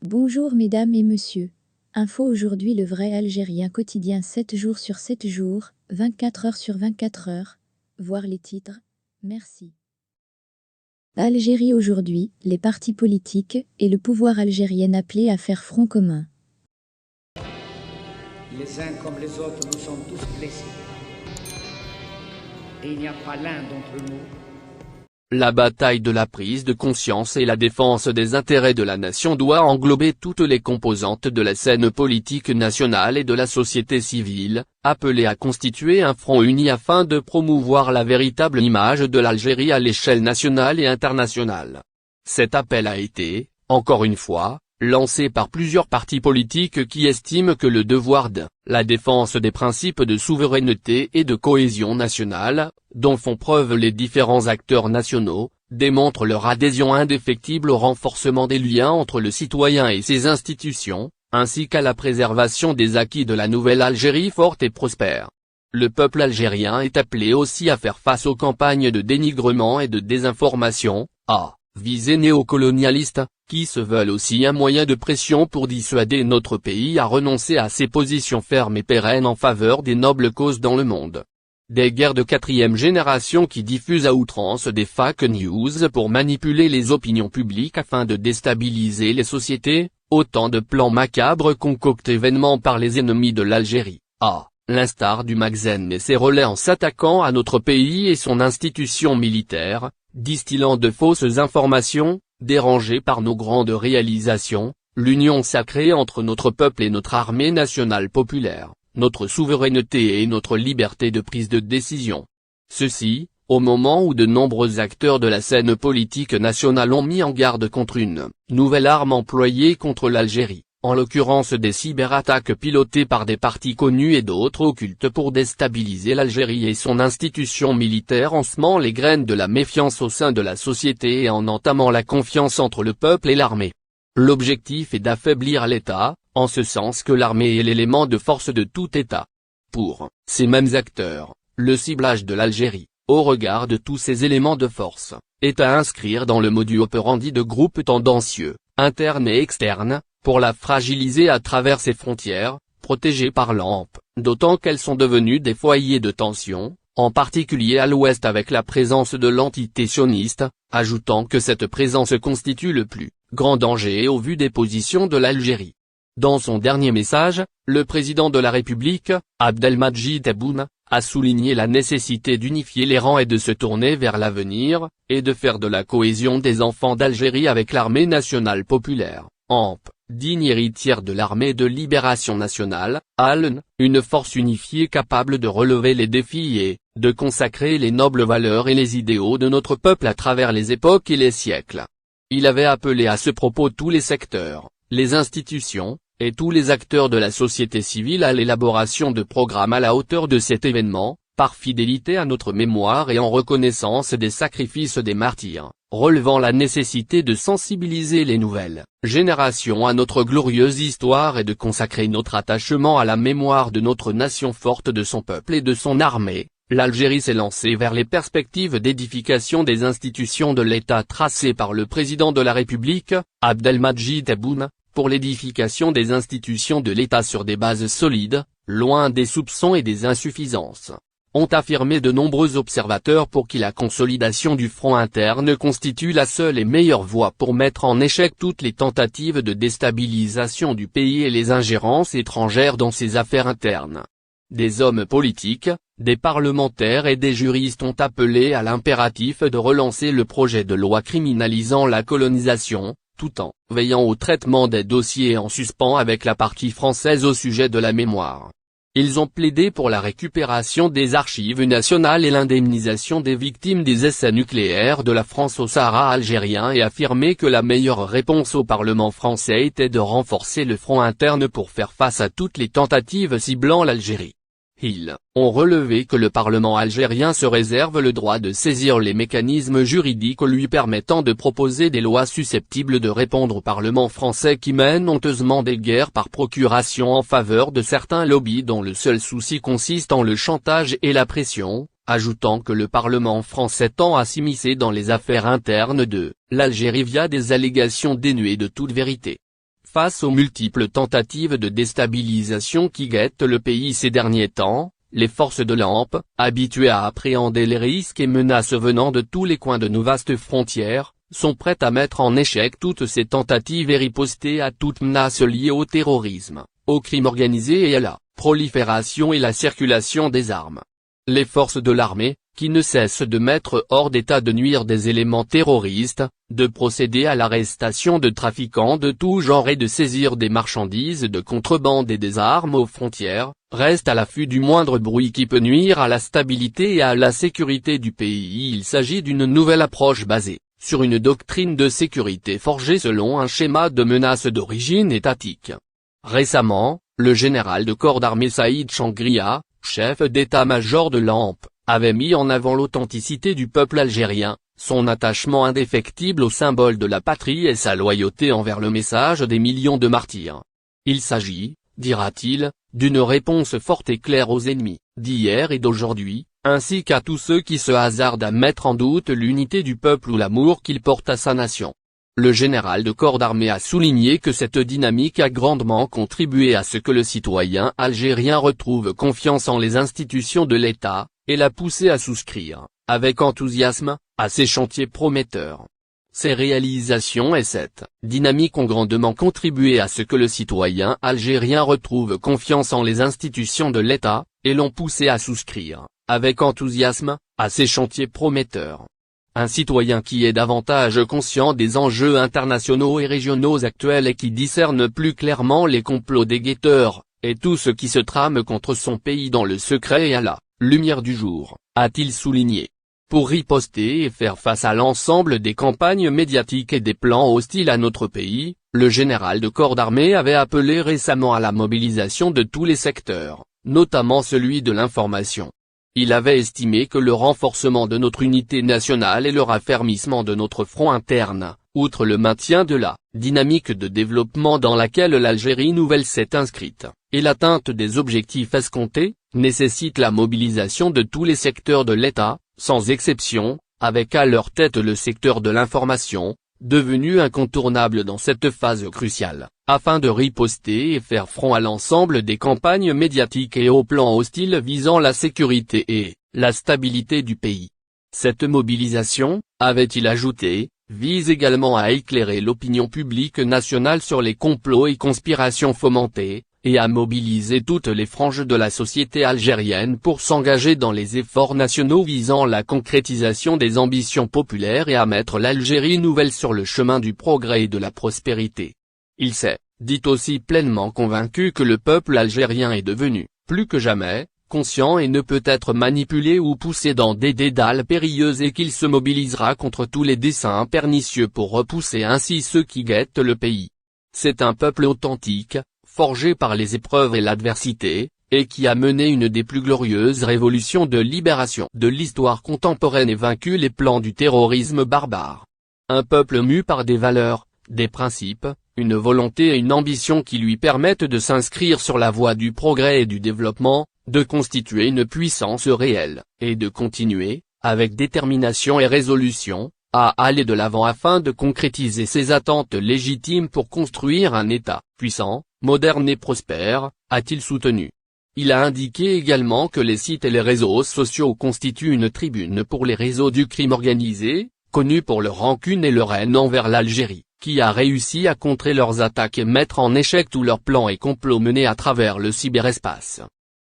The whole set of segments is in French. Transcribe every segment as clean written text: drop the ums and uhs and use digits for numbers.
Bonjour mesdames et messieurs. Info aujourd'hui le vrai algérien quotidien 7 jours sur 7 jours, 24 heures sur 24 heures. Voir les titres. Merci. Algérie aujourd'hui, les partis politiques et le pouvoir algérien appelés à faire front commun. Les uns comme les autres, nous sommes tous blessés. Et il n'y a pas l'un d'entre nous. La bataille de la prise de conscience et la défense des intérêts de la nation doit englober toutes les composantes de la scène politique nationale et de la société civile, appelée à constituer un front uni afin de promouvoir la véritable image de l'Algérie à l'échelle nationale et internationale. Cet appel a été, encore une fois, lancé par plusieurs partis politiques qui estiment que le devoir de la défense des principes de souveraineté et de cohésion nationale, dont font preuve les différents acteurs nationaux, démontre leur adhésion indéfectible au renforcement des liens entre le citoyen et ses institutions, ainsi qu'à la préservation des acquis de la nouvelle Algérie forte et prospère. Le peuple algérien est appelé aussi à faire face aux campagnes de dénigrement et de désinformation, à visée néocolonialiste, qui se veulent aussi un moyen de pression pour dissuader notre pays à renoncer à ses positions fermes et pérennes en faveur des nobles causes dans le monde. Des guerres de quatrième génération qui diffusent à outrance des fake news pour manipuler les opinions publiques afin de déstabiliser les sociétés, autant de plans macabres concoctés vainement par les ennemis de l'Algérie, à l'instar du Magzen et ses relais en s'attaquant à notre pays et son institution militaire, distillant de fausses informations, dérangés par nos grandes réalisations, l'union sacrée entre notre peuple et notre armée nationale populaire, notre souveraineté et notre liberté de prise de décision. Ceci, au moment où de nombreux acteurs de la scène politique nationale ont mis en garde contre une nouvelle arme employée contre l'Algérie, en l'occurrence des cyberattaques pilotées par des partis connus et d'autres occultes pour déstabiliser l'Algérie et son institution militaire en semant les graines de la méfiance au sein de la société et en entamant la confiance entre le peuple et l'armée. L'objectif est d'affaiblir l'État, en ce sens que l'armée est l'élément de force de tout État. Pour ces mêmes acteurs, le ciblage de l'Algérie, au regard de tous ces éléments de force, est à inscrire dans le modus operandi de groupes tendancieux, internes et externes, pour la fragiliser à travers ses frontières, protégées par l'ANP, d'autant qu'elles sont devenues des foyers de tension, en particulier à l'ouest avec la présence de l'entité sioniste, ajoutant que cette présence constitue le plus grand danger au vu des positions de l'Algérie. Dans son dernier message, le président de la République, Abdelmadjid Tebboune, a souligné la nécessité d'unifier les rangs et de se tourner vers l'avenir, et de faire de la cohésion des enfants d'Algérie avec l'armée nationale populaire, ANP, digne héritière de l'armée de libération nationale, ALN, une force unifiée capable de relever les défis et de consacrer les nobles valeurs et les idéaux de notre peuple à travers les époques et les siècles. Il avait appelé à ce propos tous les secteurs, les institutions, et tous les acteurs de la société civile à l'élaboration de programmes à la hauteur de cet événement, par fidélité à notre mémoire et en reconnaissance des sacrifices des martyrs, relevant la nécessité de sensibiliser les nouvelles générations à notre glorieuse histoire et de consacrer notre attachement à la mémoire de notre nation forte de son peuple et de son armée. L'Algérie s'est lancée vers les perspectives d'édification des institutions de l'État tracées par le président de la République, Abdelmadjid Tebboune, pour l'édification des institutions de l'État sur des bases solides, loin des soupçons et des insuffisances, ont affirmé de nombreux observateurs pour qui la consolidation du front interne constitue la seule et meilleure voie pour mettre en échec toutes les tentatives de déstabilisation du pays et les ingérences étrangères dans ses affaires internes. Des hommes politiques, des parlementaires et des juristes ont appelé à l'impératif de relancer le projet de loi criminalisant la colonisation, tout en veillant au traitement des dossiers en suspens avec la partie française au sujet de la mémoire. Ils ont plaidé pour la récupération des archives nationales et l'indemnisation des victimes des essais nucléaires de la France au Sahara algérien et affirmé que la meilleure réponse au Parlement français était de renforcer le front interne pour faire face à toutes les tentatives ciblant l'Algérie. Ils ont relevé que le Parlement algérien se réserve le droit de saisir les mécanismes juridiques lui permettant de proposer des lois susceptibles de répondre au Parlement français qui mène honteusement des guerres par procuration en faveur de certains lobbies dont le seul souci consiste en le chantage et la pression, ajoutant que le Parlement français tend à s'immiscer dans les affaires internes de l'Algérie via des allégations dénuées de toute vérité. Face aux multiples tentatives de déstabilisation qui guettent le pays ces derniers temps, les forces de l'AMP, habituées à appréhender les risques et menaces venant de tous les coins de nos vastes frontières, sont prêtes à mettre en échec toutes ces tentatives et riposter à toute menace liée au terrorisme, au crime organisé et à la prolifération et la circulation des armes. Les forces de l'armée, qui ne cessent de mettre hors d'état de nuire des éléments terroristes, de procéder à l'arrestation de trafiquants de tout genre et de saisir des marchandises de contrebande et des armes aux frontières, restent à l'affût du moindre bruit qui peut nuire à la stabilité et à la sécurité du pays. Il s'agit d'une nouvelle approche basée sur une doctrine de sécurité forgée selon un schéma de menace d'origine étatique. Récemment, le général de corps d'armée Saïd Changria, chef d'état-major de l'AMP, avait mis en avant l'authenticité du peuple algérien, son attachement indéfectible au symbole de la patrie et sa loyauté envers le message des millions de martyrs. Il s'agit, dira-t-il, d'une réponse forte et claire aux ennemis, d'hier et d'aujourd'hui, ainsi qu'à tous ceux qui se hasardent à mettre en doute l'unité du peuple ou l'amour qu'il porte à sa nation. Le général de corps d'armée a souligné que cette dynamique a grandement contribué à ce que le citoyen algérien retrouve confiance en les institutions de l'État, et l'a poussé à souscrire, avec enthousiasme, à ces chantiers prometteurs. Ces réalisations et cette dynamique ont grandement contribué à ce que le citoyen algérien retrouve confiance en les institutions de l'État, et l'ont poussé à souscrire, avec enthousiasme, à ces chantiers prometteurs. Un citoyen qui est davantage conscient des enjeux internationaux et régionaux actuels et qui discerne plus clairement les complots des guetteurs, et tout ce qui se trame contre son pays dans le secret et à la lumière du jour, a-t-il souligné. Pour riposter et faire face à l'ensemble des campagnes médiatiques et des plans hostiles à notre pays, le général de corps d'armée avait appelé récemment à la mobilisation de tous les secteurs, notamment celui de l'information. Il avait estimé que le renforcement de notre unité nationale et le raffermissement de notre front interne, outre le maintien de la dynamique de développement dans laquelle l'Algérie nouvelle s'est inscrite, et l'atteinte des objectifs escomptés, nécessite la mobilisation de tous les secteurs de l'État, sans exception, avec à leur tête le secteur de l'information, devenu incontournable dans cette phase cruciale, afin de riposter et faire front à l'ensemble des campagnes médiatiques et aux plans hostiles visant la sécurité et la stabilité du pays. Cette mobilisation, avait-il ajouté, vise également à éclairer l'opinion publique nationale sur les complots et conspirations fomentés, et à mobiliser toutes les franges de la société algérienne pour s'engager dans les efforts nationaux visant la concrétisation des ambitions populaires et à mettre l'Algérie nouvelle sur le chemin du progrès et de la prospérité. Il s'est, dit aussi pleinement convaincu que le peuple algérien est devenu, plus que jamais, conscient et ne peut être manipulé ou poussé dans des dédales périlleuses et qu'il se mobilisera contre tous les desseins pernicieux pour repousser ainsi ceux qui guettent le pays. C'est un peuple authentique, forgé par les épreuves et l'adversité, et qui a mené une des plus glorieuses révolutions de libération de l'histoire contemporaine et vaincu les plans du terrorisme barbare. Un peuple mu par des valeurs, des principes, une volonté et une ambition qui lui permettent de s'inscrire sur la voie du progrès et du développement, de constituer une puissance réelle, et de continuer, avec détermination et résolution, à aller de l'avant afin de concrétiser ses attentes légitimes pour construire un État puissant, moderne et prospère, a-t-il soutenu. Il a indiqué également que les sites et les réseaux sociaux constituent une tribune pour les réseaux du crime organisé, connus pour leur rancune et leur haine envers l'Algérie, qui a réussi à contrer leurs attaques et mettre en échec tous leurs plans et complots menés à travers le cyberespace.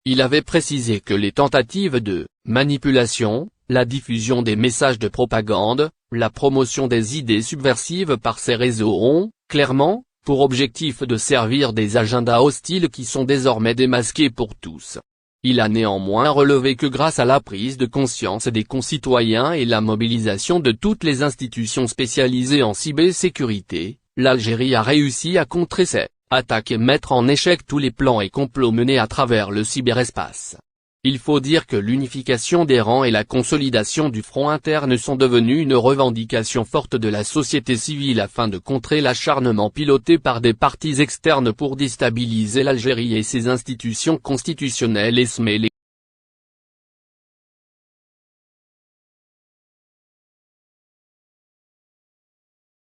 Il avait précisé que les tentatives de manipulation, la diffusion des messages de propagande, la promotion des idées subversives par ces réseaux ont, clairement, pour objectif de servir des agendas hostiles qui sont désormais démasqués pour tous. Il a néanmoins relevé que grâce à la prise de conscience des concitoyens et la mobilisation de toutes les institutions spécialisées en cybersécurité, l'Algérie a réussi à contrer ces attaques et mettre en échec tous les plans et complots menés à travers le cyberespace. Il faut dire que l'unification des rangs et la consolidation du front interne sont devenues une revendication forte de la société civile afin de contrer l'acharnement piloté par des partis externes pour déstabiliser l'Algérie et ses institutions constitutionnelles et semer les